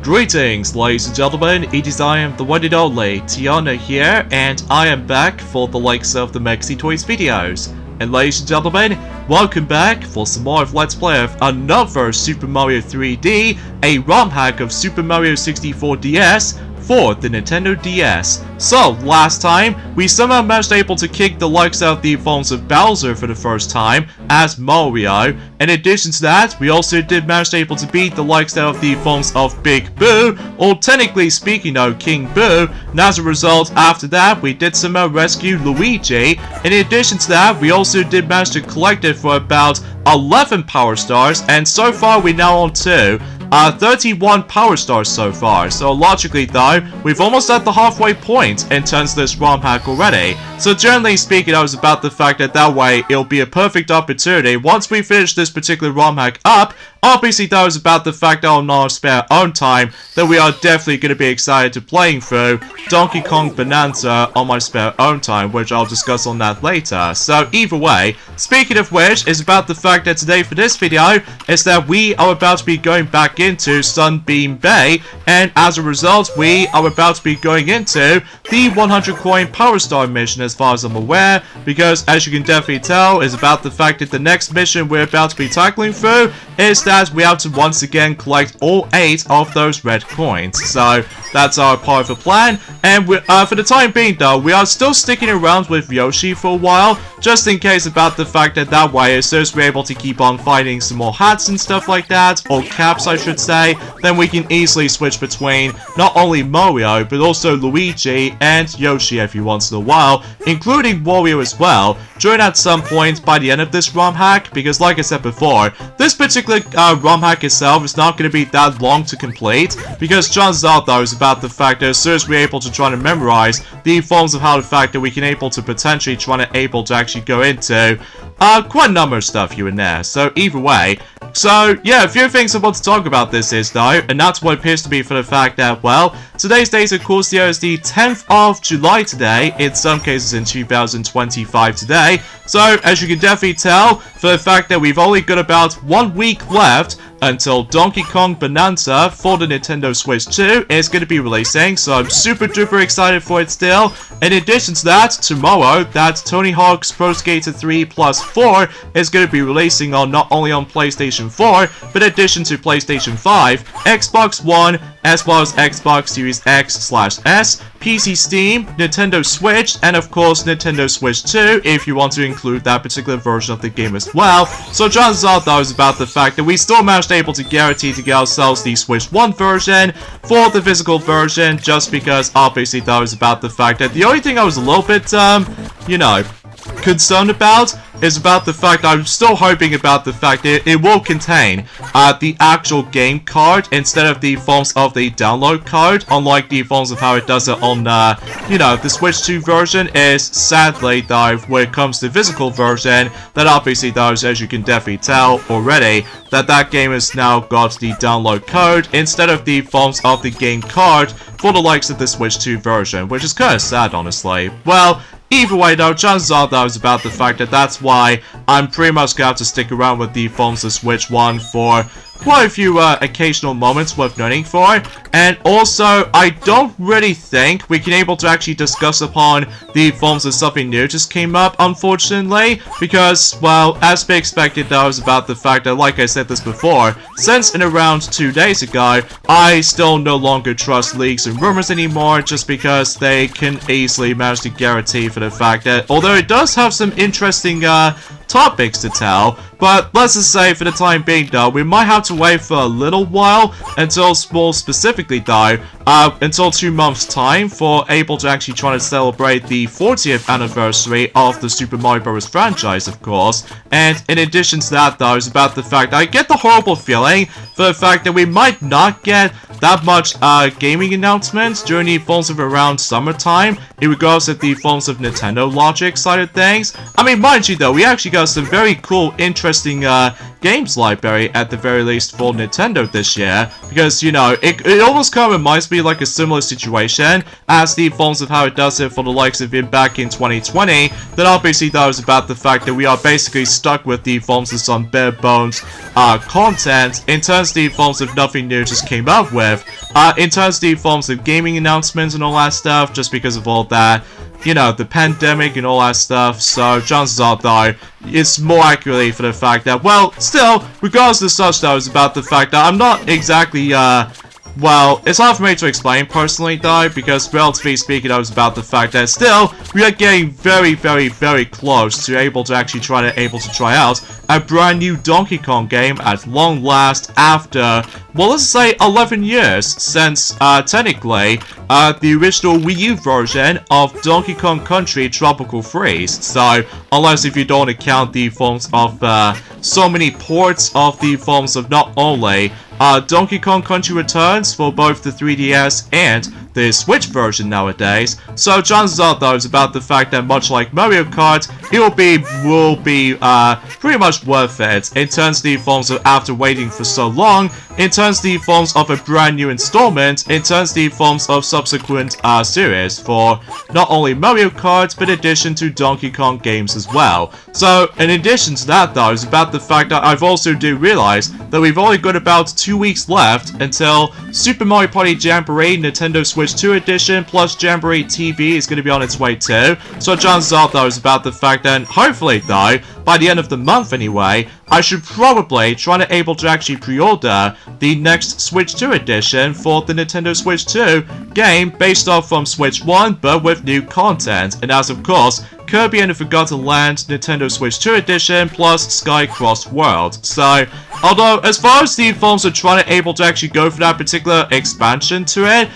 Greetings, ladies and gentlemen, it is I am the one and only Tiana here, and I am back for the likes of the Mexi Toys videos. And ladies and gentlemen, welcome back for some more of Let's Play of another Super Mario 3D, a ROM hack of Super Mario 64 DS for the Nintendo DS. So, last time, we somehow managed able to kick the likes out of the forms of Bowser for the first time as Mario. In addition to that, we also did manage able to beat the likes out of the forms of Big Boo, or technically speaking though, King Boo, and as a result, after that, we did somehow rescue Luigi. In addition to that, we also did manage to collect it for about 11 Power Stars, and so far we're now on to 31 Power Stars so far. So logically though, we've almost at the halfway point in terms of this ROM hack already. So generally speaking, I was about the fact that way it'll be a perfect opportunity once we finish this particular ROM hack up. Obviously that was about the fact that on our spare own time that we are definitely going to be excited to playing through Donkey Kong Bonanza on my spare own time, which I'll discuss on that later. So either way, speaking of which, is about the fact that today for this video is that we are about to be going back into Sunbeam Bay, and as a result we are about to be going into the 100 coin Power Star mission as far as I'm aware, because as you can definitely tell is about the fact that the next mission we're about to be tackling through is that we have to once again collect all 8 of those red coins. So that's our part of the plan, and for the time being though, we are still sticking around with Yoshi for a while, just in case about the fact that way, as soon as we're able to keep on finding some more hats and stuff like that, or caps I should say, then we can easily switch between not only Mario, but also Luigi and Yoshi every once in a while, including Wario as well, during at some point by the end of this ROM hack, because like I said before, this particular ROM hack itself is not going to be that long to complete, because chances are though is about the fact that as soon as we're able to try to memorize the forms of how the fact that we can able to potentially try to actually go into quite a number of stuff here and there. So either way, so yeah, a few things I want to talk about this is though, and that's what appears to be for the fact that, well, today's date of course here is the 10th of July today, in some cases in 2025 today. So as you can definitely tell, for the fact that we've only got about 1 week left until Donkey Kong Bonanza for the Nintendo Switch 2 is going to be releasing, so I'm super duper excited for it still. In addition to that, tomorrow, that Tony Hawk's Pro Skater 3 Plus 4 is going to be releasing on not only on PlayStation 4, but in addition to PlayStation 5, Xbox One, as well as Xbox Series X/S, PC Steam, Nintendo Switch, and of course Nintendo Switch 2 if you want to include that particular version of the game as well. So chances are though is about the fact that we still managed able to guarantee to get ourselves the Switch 1 version for the physical version, just because obviously that was about the fact that the only thing I was a little bit, you know, concerned about is about the fact I'm still hoping about the fact that it will contain the actual game card instead of the forms of the download card, unlike the forms of how it does it on you know, the Switch 2 version is sadly though when it comes to the physical version that obviously does, as you can definitely tell already, that game has now got the download code instead of the forms of the game card for the likes of the Switch 2 version, which is kind of sad honestly. Well, either way though, chances are though is about the fact that that's why I'm pretty much going to have to stick around with the forms of Switch 1 for quite a few occasional moments worth noting for. And also, I don't really think we can able to actually discuss upon the forms of something new just came up, unfortunately, because, well, as be expected though is about the fact that, like I said this before, since in around 2 days ago, I still no longer trust leaks and rumors anymore, just because they can easily manage to guarantee for the fact that, although it does have some interesting topics to tell, but let's just say for the time being though, we might have to wait for a little while until, more specifically though, until 2 months time for able to actually try to celebrate the 40th anniversary of the Super Mario Bros. Franchise, of course. And in addition to that though, is about the fact I get the horrible feeling for the fact that we might not get that much gaming announcements during the forms of around summertime in regards to the forms of Nintendo Logic side of things. I mean, mind you though, we actually got some very cool, interesting games library at the very least for Nintendo this year, because, you know, it almost kind of reminds me like a similar situation as the forms of how it does it for the likes of it back in 2020, that obviously that was about the fact that we are basically stuck with the forms of some bare bones content in terms of the forms of nothing new just came up with, in terms of the forms of gaming announcements and all that stuff, just because of all that, you know, the pandemic and all that stuff. So chances are, though, it's more accurately for the fact that, well, still, regardless of such, though, it's about the fact that I'm not exactly, well, it's hard for me to explain personally, though, because relatively speaking, I was about the fact that still, we are getting very, very, very close to able to actually try out a brand new Donkey Kong game at long last after, well, let's say 11 years since, technically, the original Wii U version of Donkey Kong Country Tropical Freeze. So, unless if you don't account the forms of, so many ports of the forms of not only Donkey Kong Country Returns for both the 3DS and the Switch version nowadays. So chances are, though, it's about the fact that much like Mario Kart, it will be pretty much worth it in terms of the forms of after waiting for so long, in terms of the forms of a brand new installment, in terms of the forms of subsequent series for not only Mario Kart, but in addition to Donkey Kong games as well. So in addition to that, though, it's about the fact that I've also do realize that we've only got about 2 weeks left until Super Mario Party Jamboree Nintendo Switch 2 Edition plus Jamboree TV is going to be on its way too. So chances are, though, is about the fact that hopefully, though, by the end of the month anyway, I should probably try to able to actually pre-order the next Switch 2 edition for the Nintendo Switch 2 game based off from Switch 1 but with new content, and as of course Kirby and the Forgotten Land Nintendo Switch 2 edition plus Sky Cross World. So, although as far as the forms of trying to able to actually go for that particular expansion to it,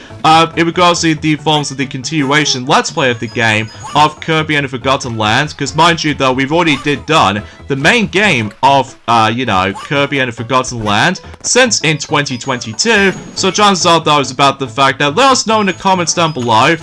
in regards to the forms of the continuation Let's Play of the game of Kirby and the Forgotten Land, because mind you though, we've already done the main game of, you know, Kirby and the Forgotten Land since in 2022, so chances are though is about the fact that let us know in the comments down below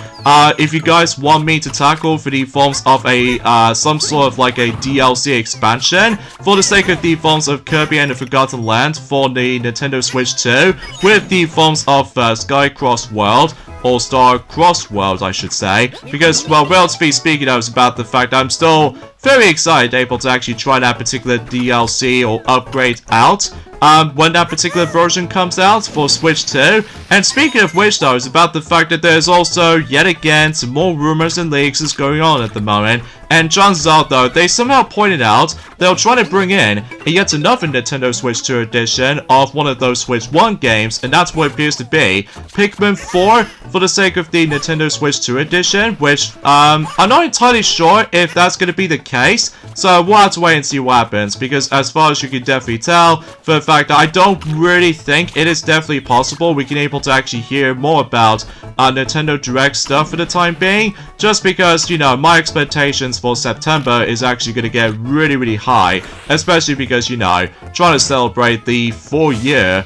if you guys want me to tackle for the forms of a, some sort of like a DLC expansion for the sake of the forms of Kirby and the Forgotten Land for the Nintendo Switch 2 with the forms of Sky Cross World, or Star Cross World I should say, because, well, relatively speaking, I was about the fact that I'm still very excited able to actually try that particular DLC or upgrade out when that particular version comes out for Switch 2. And speaking of which, though, it's about the fact that there's also, yet again, some more rumors and leaks is going on at the moment. And chances are, though, they somehow pointed out they'll try to bring in yet another Nintendo Switch 2 edition of one of those Switch 1 games, and that's what it appears to be Pikmin 4 for the sake of the Nintendo Switch 2 edition, which I'm not entirely sure if that's going to be the case, so we'll have to wait and see what happens, because as far as you can definitely tell, for the fact that I don't really think it is definitely possible we can able to actually hear more about Nintendo Direct stuff for the time being, just because, you know, my expectations for September is actually going to get really, really high, especially because, you know, trying to celebrate the 4-year,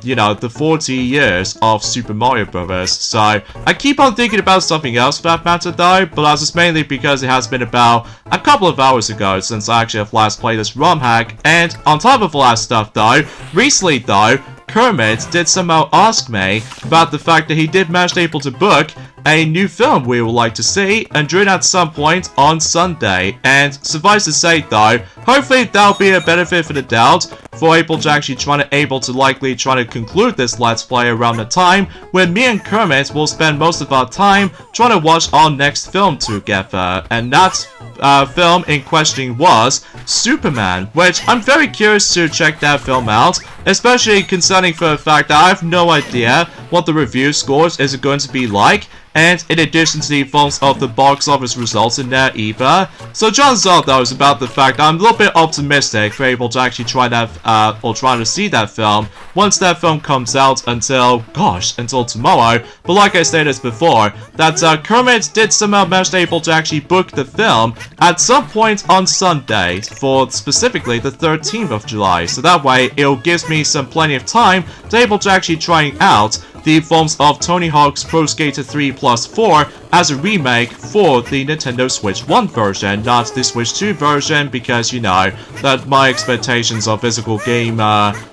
you know, the 40 years of Super Mario Bros. So, I keep on thinking about something else for that matter though, but that's just mainly because it has been about a couple of hours ago since I actually have last played this ROM hack, and on top of all that stuff though, recently though, Kermit did somehow ask me about the fact that he did manage to able to book a new film we would like to see and during at some point on Sunday, and suffice to say though, hopefully that'll be a benefit for the doubt for able to likely try to conclude this Let's Play around the time when me and Kermit will spend most of our time trying to watch our next film together, and that film in question was Superman, which I'm very curious to check that film out, especially concerning for the fact that I have no idea what the review scores is going to be like, and in addition to the forms of the box office results in there either. So chances are though is about the fact that I'm a little bit optimistic for able to actually try that, or trying to see that film once that film comes out until tomorrow. But like I stated before, that Kermit did somehow manage to able to actually book the film at some point on Sunday for specifically the 13th of July. So that way it'll give me some plenty of time to able to actually trying out the forms of Tony Hawk's Pro Skater 3 Plus 4 as a remake for the Nintendo Switch 1 version, not the Switch 2 version, because, you know, that my expectations of physical game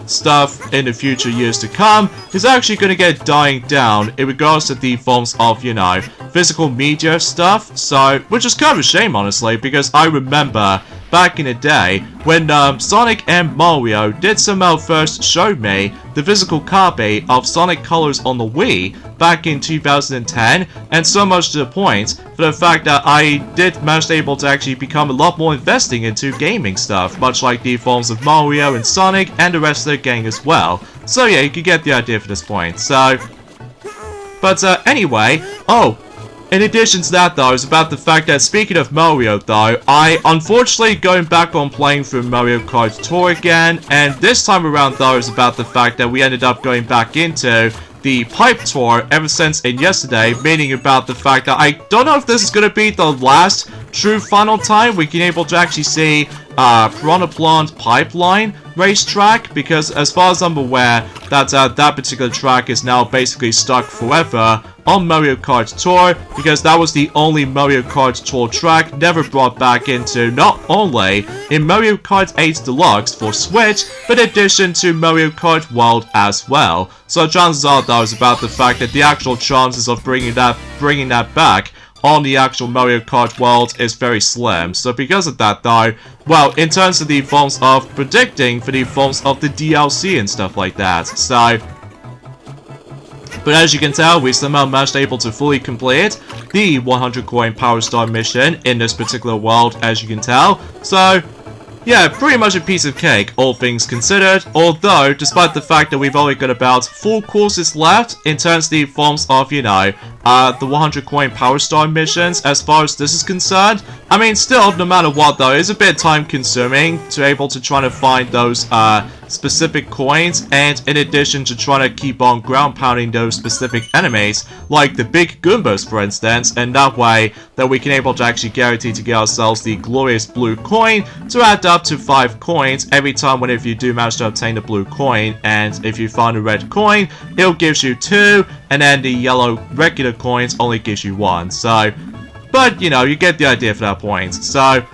stuff in the future years to come is actually going to get dying down in regards to the forms of, you know, physical media stuff, so, which is kind of a shame, honestly, because I remember back in the day when Sonic and Mario did somehow first show me the physical copy of Sonic Colors on the Wii back in 2010, and so much to the point for the fact that I did manage able to actually become a lot more investing into gaming stuff, much like the forms of Mario and Sonic and the rest of the gang as well. So yeah, you can get the idea for this point. So, but anyway, in addition to that, though, is about the fact that, speaking of Mario, though, I, unfortunately, going back on playing through Mario Kart Tour again, and this time around, though, is about the fact that we ended up going back into the Pipe Tour ever since in yesterday, meaning about the fact that I don't know if this is going to be the last true final time we can able to actually see Piranha Plant Pipeline racetrack, because as far as I'm aware, that particular track is now basically stuck forever on Mario Kart Tour, because that was the only Mario Kart Tour track never brought back into not only in Mario Kart 8 Deluxe for Switch, but in addition to Mario Kart World as well. So chances are, though, is about the fact that the actual chances of bringing that back on the actual Mario Kart World is very slim. So because of that, though, well, in terms of the forms of predicting for the forms of the DLC and stuff like that, so, but as you can tell, we somehow managed able to fully complete the 100 coin Power Star mission in this particular world, as you can tell. So yeah, pretty much a piece of cake, all things considered, although, despite the fact that we've only got about 4 courses left in terms of the forms of, you know, the 100 coin Power Star missions, as far as this is concerned. I mean, still, no matter what, though, it's a bit time consuming to able to try to find those, specific coins, and in addition to trying to keep on ground pounding those specific enemies, like the big Goombas, for instance, and that way that we can able to actually guarantee to get ourselves the glorious blue coin to add up to 5 coins every time whenever you do manage to obtain the blue coin, and if you find a red coin, it'll gives you 2, and then the yellow regular coins only gives you 1, so, but, you know, you get the idea for that point. So,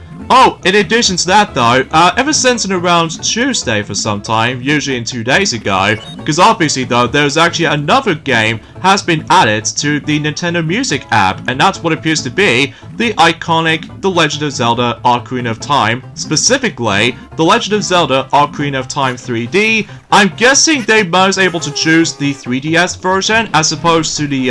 in addition to that, though, ever since in around Tuesday for some time, usually in 2 days ago, because obviously, though, there's actually another game has been added to the Nintendo Music app, and that's what appears to be the iconic The Legend of Zelda Ocarina of Time, specifically The Legend of Zelda Ocarina of Time 3D. I'm guessing they was able to choose the 3DS version as opposed to the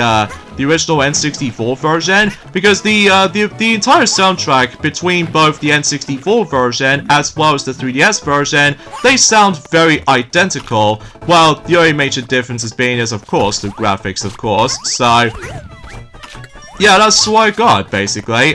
original N64 version, because the entire soundtrack between both the N64 version as well as the 3DS version, they sound very identical, while the only major difference is being is, of course, the graphics, of course. So yeah, that's what I got, basically.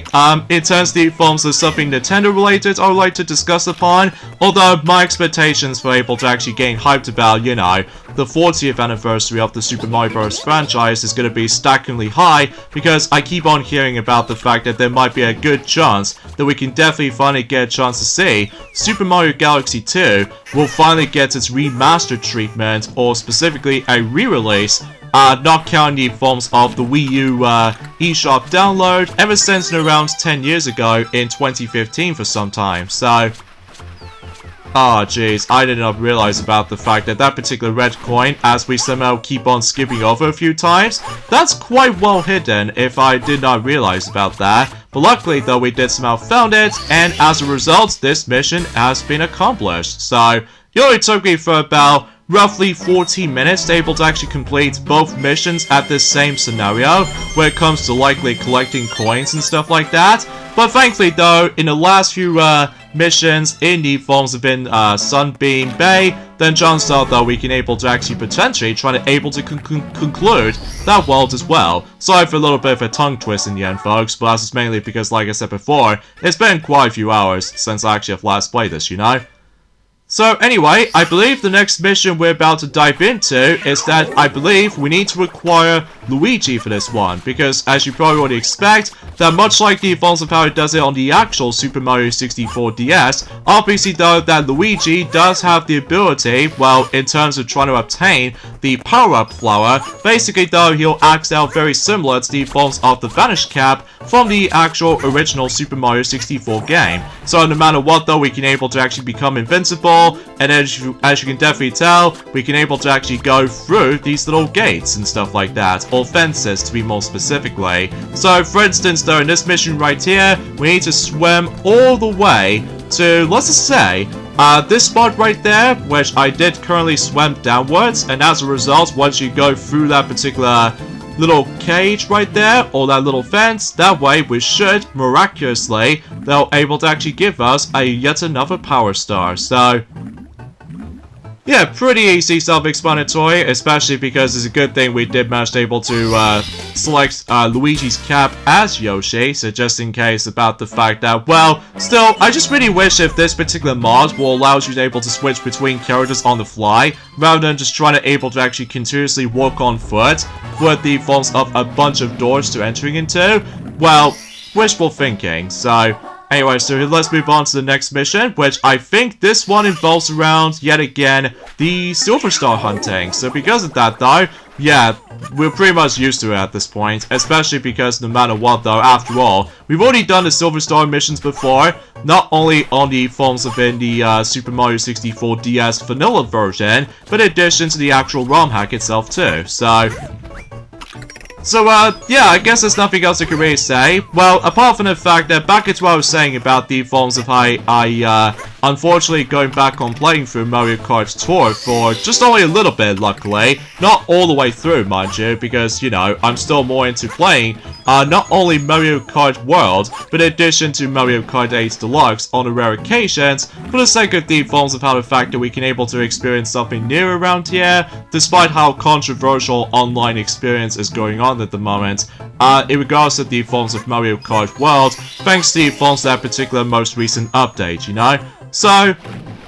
In terms of the forms of something Nintendo related, I would like to discuss upon, although my expectations for able to actually getting hyped about, you know, the 40th anniversary of the Super Mario Bros. Franchise is going to be stackingly high, because I keep on hearing about the fact that there might be a good chance that we can definitely finally get a chance to see Super Mario Galaxy 2 will finally get its remastered treatment, or specifically a re-release, not counting the forms of the Wii U eShop download, ever since around 10 years ago in 2015 for some time. So, oh jeez, I did not realize about the fact that that particular red coin, as we somehow keep on skipping over a few times, that's quite well hidden if I did not realize about that. But luckily, though, we did somehow found it, and as a result, this mission has been accomplished. So, it only took me for about roughly 14 minutes to able to actually complete both missions at this same scenario, when it comes to likely collecting coins and stuff like that. But thankfully, though, in the last few missions in the forms of Sunbeam Bay, then chances are, though, we can able to actually potentially try to able to conclude that world as well. Sorry for a little bit of a tongue twist in the end, folks, but that's mainly because, like I said before, it's been quite a few hours since I actually have last played this, you know? So anyway, I believe the next mission we're about to dive into is that I believe we need to acquire Luigi for this one, because as you probably already expect, that much like the forms of how it does it on the actual Super Mario 64 DS, obviously though that Luigi does have the ability, well, in terms of trying to obtain the power-up flower, basically though he'll act out very similar to the forms of the Vanish Cap from the actual original Super Mario 64 game. So no matter what though, we can able to actually become invincible, and as you can definitely tell, we can able to actually go through these little gates and stuff like that, or fences to be more specifically. So for instance though, in this mission right here, we need to swim all the way to, let's just say, this spot right there, which I did currently swim downwards, and as a result, once you go through that particular little cage right there, or that little fence, that way we should, miraculously, they'll able to actually give us a yet another power star. So yeah, pretty easy, self-explanatory, especially because it's a good thing we did manage to able to select Luigi's cap as Yoshi, so just in case about the fact that, well, still, I just really wish if this particular mod will allow you to able to switch between characters on the fly, rather than just trying to able to actually continuously walk on foot, with the forms of a bunch of doors to entering into. Well, wishful thinking, so anyway, so let's move on to the next mission, which I think this one involves around, yet again, the Silver Star hunting. So because of that though, yeah, we're pretty much used to it at this point, especially because no matter what though, after all, we've already done the Silver Star missions before, not only on the forms of in the Super Mario 64 DS vanilla version, but in addition to the actual ROM hack itself too, So, yeah, I guess there's nothing else I can really say. Well, apart from the fact that back to what I was saying about the forms of how I unfortunately going back on playing through Mario Kart Tour for just only a little bit, luckily. Not all the way through, mind you, because, you know, I'm still more into playing not only Mario Kart World, but in addition to Mario Kart 8 Deluxe on the rare occasions, for the sake of the forms of how the fact that we can able to experience something new around here, despite how controversial online experience is going on at the moment, in regards to the forms of Mario Kart World, thanks to the forms of that particular most recent update, you know? So,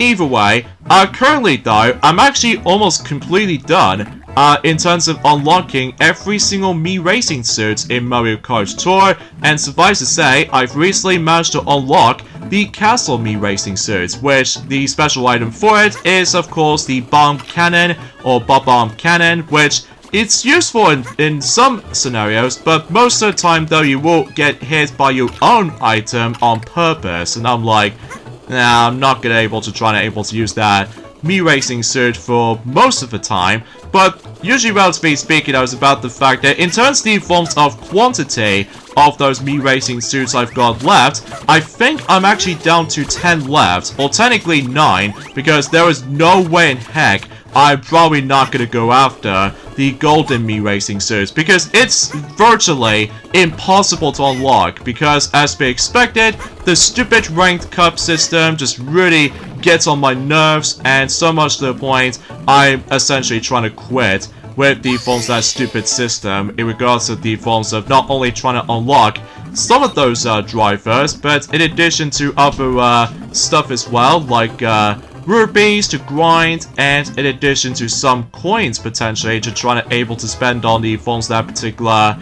either way, currently though, I'm actually almost completely done in terms of unlocking every single Mii Racing suit in Mario Kart Tour, and suffice to say, I've recently managed to unlock the Castle Mii Racing suit, which the special item for it is, of course, the Bomb Cannon, or Bob-Bomb Cannon, which it's useful in some scenarios, but most of the time though you will get hit by your own item on purpose, and I'm like, nah, I'm not gonna able to use that Mii Racing suit for most of the time. But usually, relatively speaking, I was about the fact that in terms of the forms of quantity of those Mii Racing suits I've got left, I think I'm actually down to 10 left, or technically 9, because there is no way in heck I'm probably not going to go after the golden Mii Racing suits, because it's virtually impossible to unlock, because as to be expected, the stupid ranked cup system just really gets on my nerves, and so much to the point I'm essentially trying to quit with the forms of that stupid system in regards to the forms of not only trying to unlock some of those drivers, but in addition to other stuff as well, like rupees to grind, and in addition to some coins potentially to try to able to spend on the forms of that particular,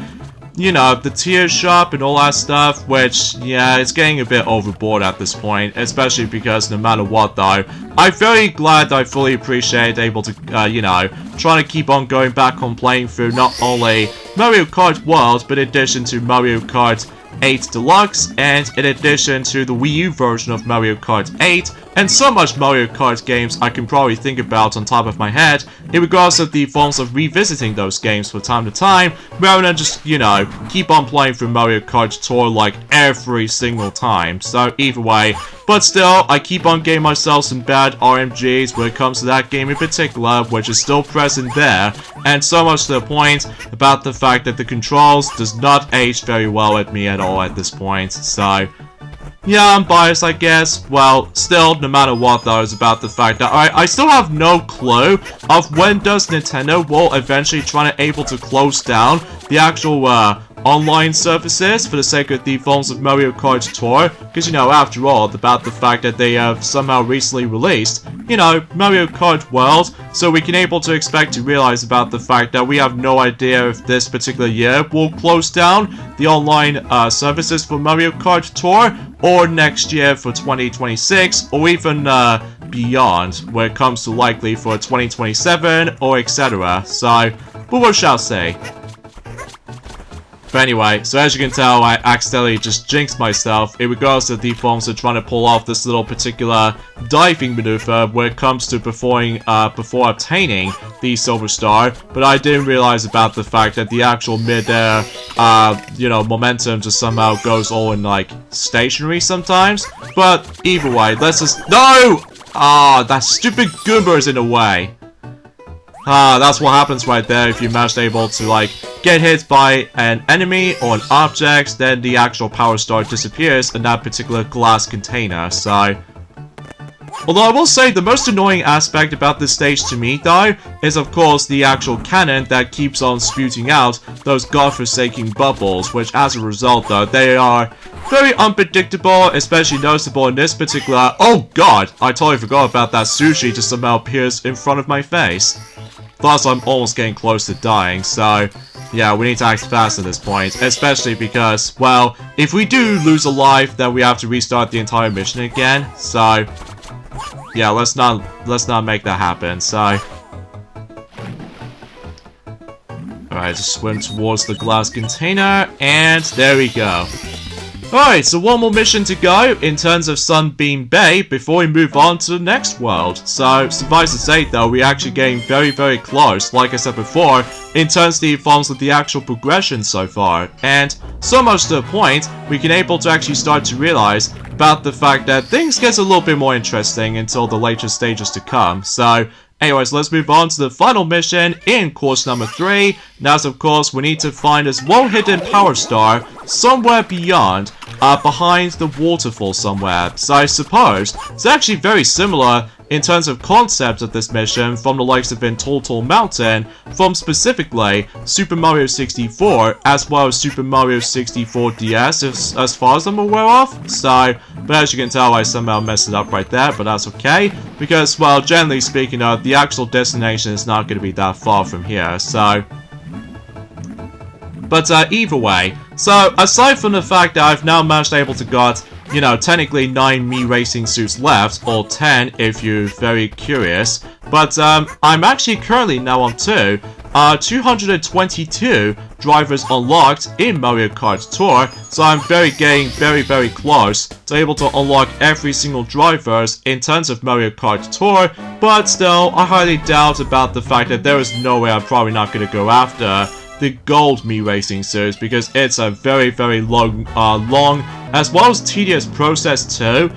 you know, the tier shop and all that stuff, which, yeah, it's getting a bit overboard at this point, especially because no matter what though, I'm very glad I fully appreciate able to, you know, trying to keep on going back on playing through not only Mario Kart World, but in addition to Mario Kart 8 Deluxe, and in addition to the Wii U version of Mario Kart 8, and so much Mario Kart games I can probably think about on top of my head, in regards to the forms of revisiting those games from time to time, rather than just, you know, keep on playing through Mario Kart Tour like every single time. So either way, but still, I keep on getting myself some bad RMGs when it comes to that game in particular, which is still present there, and so much to the point about the fact that the controls does not age very well with me at all at this point, so yeah, I'm biased, I guess. Well, still, no matter what though, is about the fact that I still have no clue of when does Nintendo will eventually try to able to close down the actual online services for the sake of the forms of Mario Kart Tour, because, you know, after all, about the fact that they have somehow recently released, you know, Mario Kart World, so we can able to expect to realize about the fact that we have no idea if this particular year will close down the online services for Mario Kart Tour, or next year for 2026, or even beyond, when it comes to likely for 2027, or etc. So, but what shall I say? But anyway, so as you can tell, I accidentally just jinxed myself in regards to the forms of trying to pull off this little particular diving maneuver when it comes to performing, before obtaining the Silver Star, but I didn't realize about the fact that the actual mid-air, you know, momentum just somehow goes all in, like, stationary sometimes. But either way, let's just— No! Ah, that stupid Goomba is in the way. Ah, that's what happens right there if you manage able to, like, get hit by an enemy or an object, then the actual power star disappears in that particular glass container, so— Although I will say the most annoying aspect about this stage to me, though, is of course the actual cannon that keeps on spewing out those godforsaken bubbles, which as a result, though, they are very unpredictable, especially noticeable in this particular— Oh god! I totally forgot about that sushi just somehow appears in front of my face. Thus, I'm almost getting close to dying, so yeah, we need to act fast at this point, especially because, well, if we do lose a life, then we have to restart the entire mission again, so yeah, let's not make that happen, so alright, just swim towards the glass container, and there we go. Alright, so one more mission to go in terms of Sunbeam Bay before we move on to the next world. So, suffice to say though, we're actually getting very, very close, like I said before, in terms of the forms of the actual progression so far. And so much to the point, we can able to actually start to realize about the fact that things get a little bit more interesting until the later stages to come. So, anyways, let's move on to the final mission in course number 3. And as of course, we need to find this well-hidden power star somewhere beyond, behind the waterfall somewhere. So I suppose it's actually very similar in terms of concept of this mission from the likes of in Total Mountain, from specifically Super Mario 64, as well as Super Mario 64 DS, as far as I'm aware of. So, but as you can tell, I somehow messed it up right there, but that's okay, because, well, generally speaking, the actual destination is not going to be that far from here, so. But either way, so aside from the fact that I've now managed able to got, you know, technically 9 Mii Racing suits left, or 10 if you're very curious, but I'm actually currently now on 222 drivers unlocked in Mario Kart Tour, so I'm getting very, very close to able to unlock every single drivers in terms of Mario Kart Tour, but still, I highly doubt about the fact that there is no way I'm probably not going to go after the gold Mii Racing series, because it's a very, very long as well as tedious process too,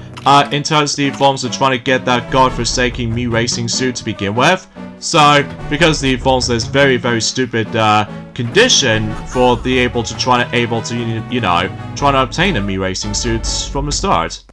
in terms of the forms of trying to get that godforsaken Mii Racing suit to begin with. So, because the forms there's very, very stupid condition for the able to you know, trying to obtain a Mii Racing suits from the start.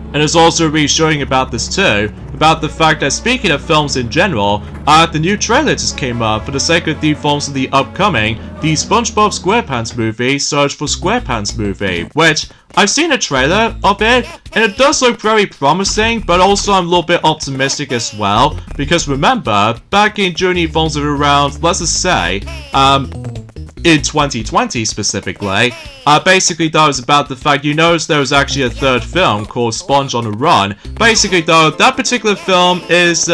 And there's also reassuring about this too, about the fact that speaking of films in general, the new trailer just came up for the sake of the films of the upcoming, the SpongeBob SquarePants movie, Search for SquarePants movie, which I've seen a trailer of it, and it does look very promising, but also I'm a little bit optimistic as well, because remember, back in during the films of around, let's just say, in 2020 specifically, basically though it's about the fact you notice there was actually a third film called Sponge on the Run. Basically though, that particular film is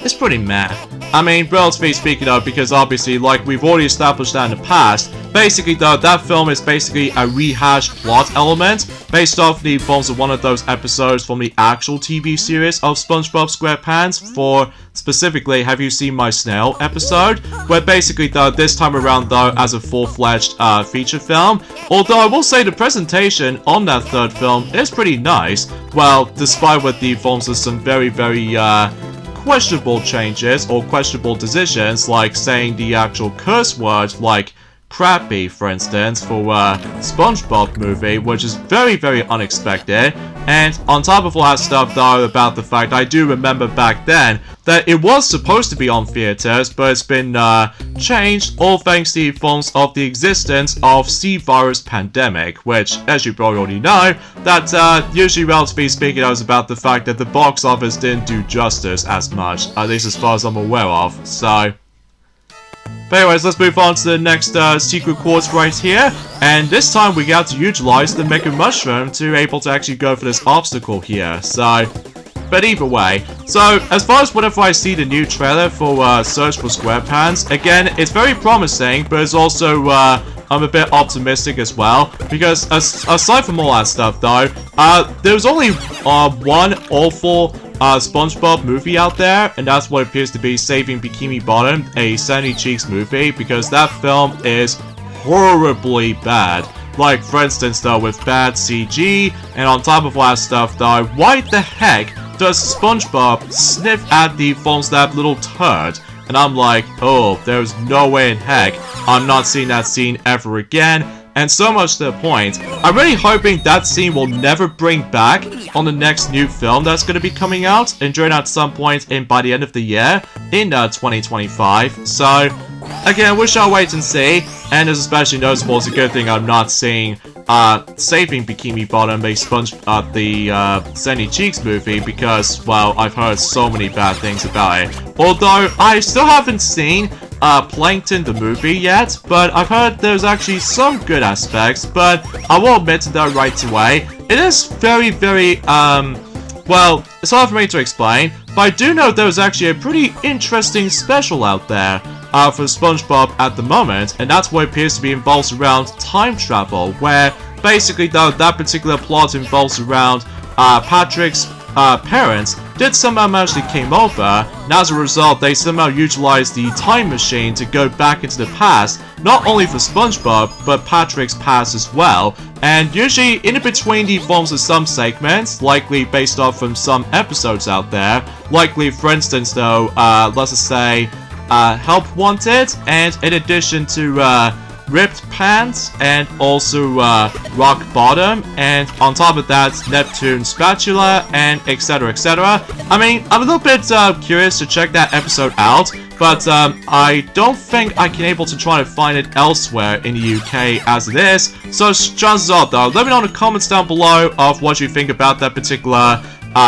it's pretty meh. I mean, relatively speaking though, because obviously, like we've already established that in the past, basically though, that film is basically a rehashed plot element based off the forms of one of those episodes from the actual TV series of SpongeBob SquarePants for, specifically, Have You Seen My Snail episode, where basically though, this time around though, as a full-fledged feature film, although I will say the presentation on that third film is pretty nice, well, despite what the forms of some very, very questionable changes or questionable decisions, like saying the actual curse word like crappy, for instance, for SpongeBob movie, which is very, very unexpected. And on top of all that stuff though, about the fact I do remember back then that it was supposed to be on theaters, but it's been changed, all thanks to the forms of the existence of C-virus pandemic, which, as you probably already know, that usually, relatively speaking, I was about the fact that the box office didn't do justice as much, at least as far as I'm aware of, so... But anyways, let's move on to the next secret quartz right here, and this time we got to utilize the Mega Mushroom to able to actually go for this obstacle here, so... But either way, so as far as whenever I see the new trailer for Search for SquarePants, again, it's very promising, but it's also, I'm a bit optimistic as well, because aside from all that stuff though, there's only one awful SpongeBob movie out there, and that's what appears to be Saving Bikini Bottom, a Sandy Cheeks movie, because that film is horribly bad. Like, for instance though, with bad CG, and on top of all that stuff though, why the heck does SpongeBob sniff at the Fonzlab little turd? And I'm like, oh, there's no way in heck I'm not seeing that scene ever again. And so much to the point, I'm really hoping that scene will never bring back on the next new film that's going to be coming out, and during at some point by the end of the year, in 2025. So, again, we shall wait and see, and it's especially noticeable, it's a good thing I'm not seeing Saving Bikini Bottom, the Sandy Cheeks movie, because, well, I've heard so many bad things about it. Although, I still haven't seen Plankton the movie yet, but I've heard there's actually some good aspects, but I will admit to that right away. It is very, very, well, it's hard for me to explain, but I do know there's actually a pretty interesting special out there for SpongeBob at the moment, and that's what appears to be involved around time travel, where basically though that particular plot involves around Patrick's parents did somehow actually came over, and as a result they somehow utilized the time machine to go back into the past, not only for SpongeBob, but Patrick's past as well, and usually in between the forms of some segments, likely based off from some episodes out there, likely for instance though, let's just say, Help Wanted, and in addition to Ripped Pants, and also Rock Bottom, and on top of that, Neptune Spatula, and etc, etc. I mean, I'm a little bit curious to check that episode out, but I don't think I can able to try to find it elsewhere in the UK as it is, so chances are though, let me know in the comments down below of what you think about that particular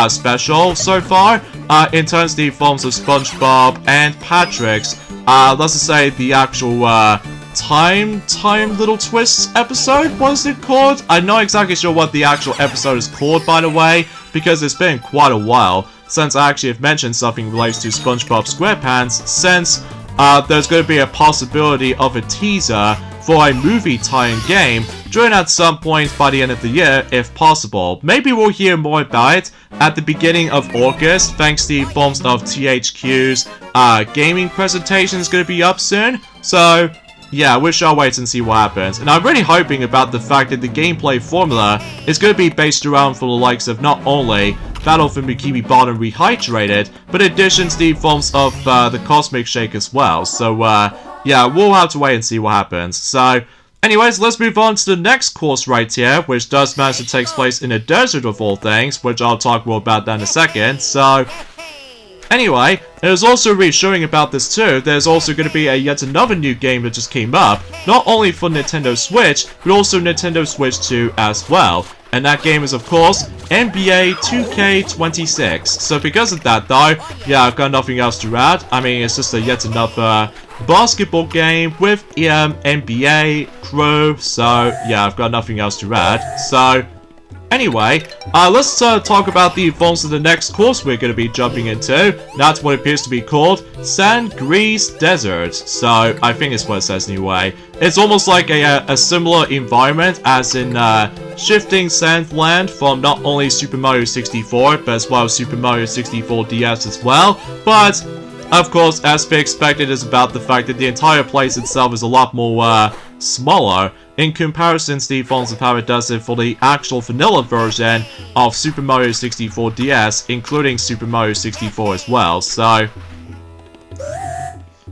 special so far, in terms of the forms of SpongeBob and Patrick's, let's just say the actual time little twists episode, what is it called? I'm not exactly sure what the actual episode is called, by the way, because it's been quite a while since I actually have mentioned something related to SpongeBob SquarePants, since there's going to be a possibility of a teaser for a movie tie-in game during at some point by the end of the year, if possible. Maybe we'll hear more about it at the beginning of August, thanks to the forms of THQ's gaming presentation is going to be up soon, so yeah, we shall wait and see what happens. And I'm really hoping about the fact that the gameplay formula is going to be based around for the likes of not only Battle for Bikini Bottom Rehydrated, but in addition to the forms of the Cosmic Shake as well. So yeah, we'll have to wait and see what happens. So anyways, let's move on to the next course right here, which does manage to take place in a desert of all things, which I'll talk more about that in a second. So anyway, there's also reassuring about this too, there's also going to be yet another new game that just came up, not only for Nintendo Switch, but also Nintendo Switch 2 as well. And that game is of course NBA 2K26. So because of that though, yeah, I've got nothing else to add. I mean, it's just yet another basketball game with NBA crew, so yeah, I've got nothing else to add. So anyway, let's talk about the forms of the next course we're going to be jumping into. That's what appears to be called Sangrease Desert. So I think it's what it says anyway. It's almost like a similar environment as in Shifting Sandland from not only Super Mario 64, but as well as Super Mario 64 DS as well. But of course, as to be expected, is about the fact that the entire place itself is a lot more smaller in comparison to the forms of how it does it for the actual vanilla version of Super Mario 64 DS, including Super Mario 64 as well. So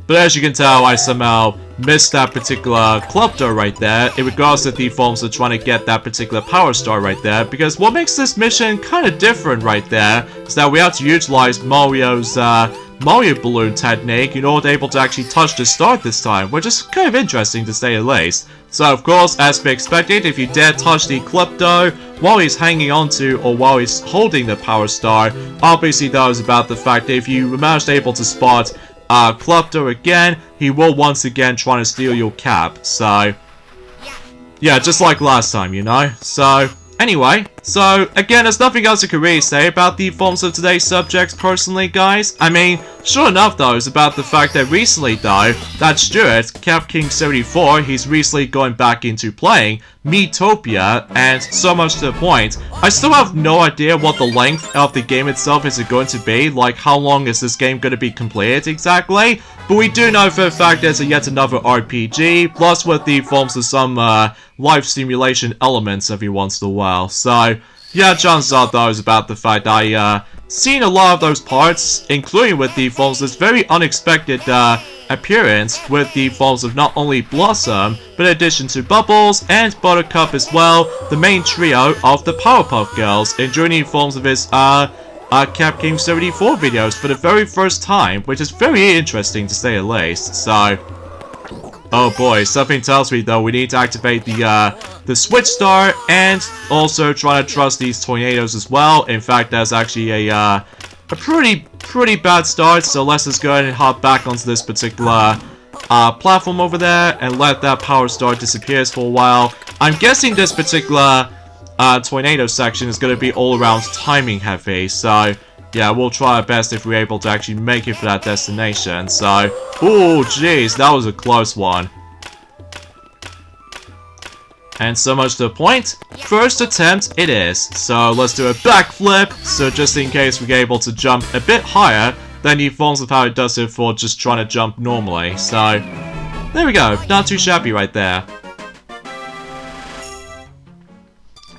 But as you can tell, I somehow missed that particular club door right there in regards to the forms of trying to get that particular power star right there, because what makes this mission kind of different right there is that we have to utilize Mario's Mario Balloon technique in order to able to actually touch the star this time, which is kind of interesting to say the least. So of course, as we expected, if you dare touch the Klepto while he's hanging onto or while he's holding the power star, obviously that was about the fact that if you managed able to spot Klepto again, he will once again try to steal your cap. So yeah, just like last time, you know. So anyway, so again, there's nothing else I can really say about the forms of today's subjects personally, guys. I mean, sure enough though, it's about the fact that recently though, that Stuart, Cap King 74, he's recently going back into playing Miitopia, and so much to the point, I still have no idea what the length of the game itself is going to be, like how long is this game going to be completed exactly, but we do know for a fact there's yet another RPG, plus with the forms of some life simulation elements every once in a while. So yeah, chances are though is about the fact I seen a lot of those parts, including with the forms of this very unexpected appearance with the forms of not only Blossom, but in addition to Bubbles and Buttercup as well, the main trio of the Powerpuff Girls, enjoying the forms of his Cap King 74 videos for the very first time, which is very interesting to say the least. So oh boy, something tells me though we need to activate the Switch Star and also try to trust these tornadoes as well. In fact, that's actually a pretty bad start, so let's just go ahead and hop back onto this particular platform over there and let that power star disappear for a while. I'm guessing this particular tornado section is going to be all around timing heavy, so yeah, we'll try our best if we're able to actually make it for that destination. So, oh jeez, that was a close one. And so much to the point, first attempt it is. So let's do a backflip, so just in case we get able to jump a bit higher than the forms of how it does it for just trying to jump normally. So, there we go, not too shabby right there.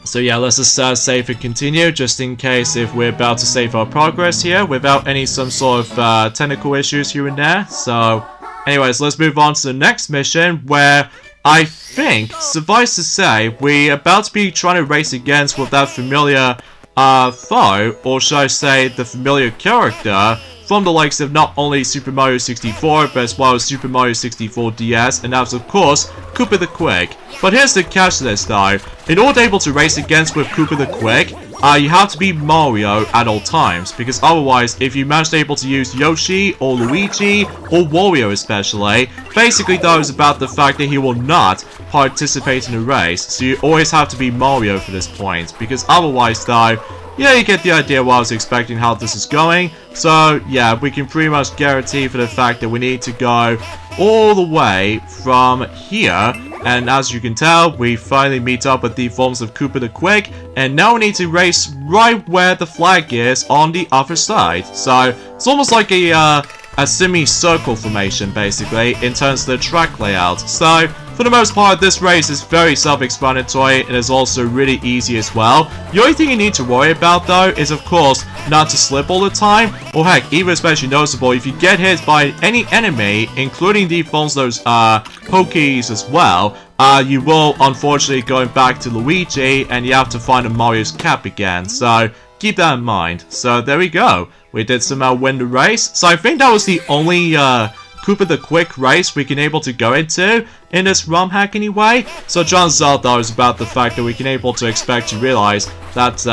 So yeah, let's just save and continue, just in case if we're about to save our progress here without any some sort of technical issues here and there. So anyways, let's move on to the next mission, where I think, suffice to say, we're about to be trying to race against with that familiar foe, or should I say the familiar character, from the likes of not only Super Mario 64, but as well as Super Mario 64 DS, and that's of course Koopa the Quick. But here's the catch to this though, in order to be able to race against with Koopa the Quick, you have to be Mario at all times, because otherwise, if you manage to be able to use Yoshi, or Luigi, or Wario especially, basically though is about the fact that he will not participate in the race, so you always have to be Mario for this point, because otherwise though, yeah, you get the idea what I was expecting how this is going. So yeah, we can pretty much guarantee for the fact that we need to go all the way from here. And as you can tell, we finally meet up with the forms of Koopa the Quick, and now we need to race right where the flag is on the other side. So it's almost like a semicircle formation basically in terms of the track layout. So for the most part, this race is very self-explanatory and is also really easy as well. The only thing you need to worry about though is of course not to slip all the time, or heck, even especially noticeable if you get hit by any enemy, including the forms of those Pokies as well, you will unfortunately go back to Luigi and you have to find a Mario's cap again. So keep that in mind. So there we go. We did somehow win the race. So I think that was the only Koopa the Quick race we can able to go into in this ROM hack anyway. So chances are though is about the fact that we can able to expect to realize that,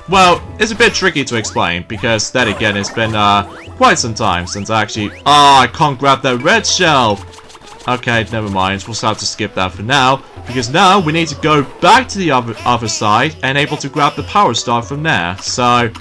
well, it's a bit tricky to explain, because then again it's been quite some time since I actually, I can't grab that red shell. Okay, never mind, we'll just have to skip that for now, because now we need to go back to the other side and able to grab the power star from there. So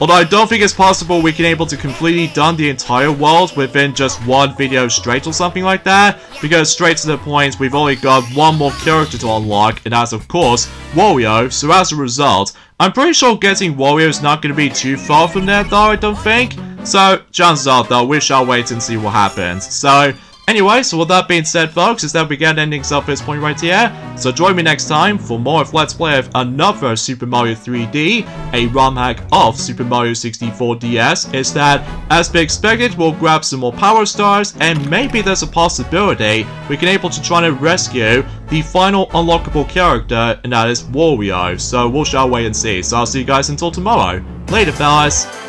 although I don't think it's possible we can able to completely done the entire world within just one video straight or something like that, because straight to the point we've only got one more character to unlock, and that's of course Wario. So as a result, I'm pretty sure getting Wario is not going to be too far from there though, I don't think. So chances are though, we shall wait and see what happens. So Anyway, so with that being said, folks, is that we get endings up this point right here. So join me next time for more of Let's Play of another Super Mario 3D, a ROM hack of Super Mario 64 DS. Is that, as we expected, we'll grab some more Power Stars, and maybe there's a possibility we can able to try to rescue the final unlockable character, and that is Wario. So we'll shall wait and see. So I'll see you guys until tomorrow. Later, fellas.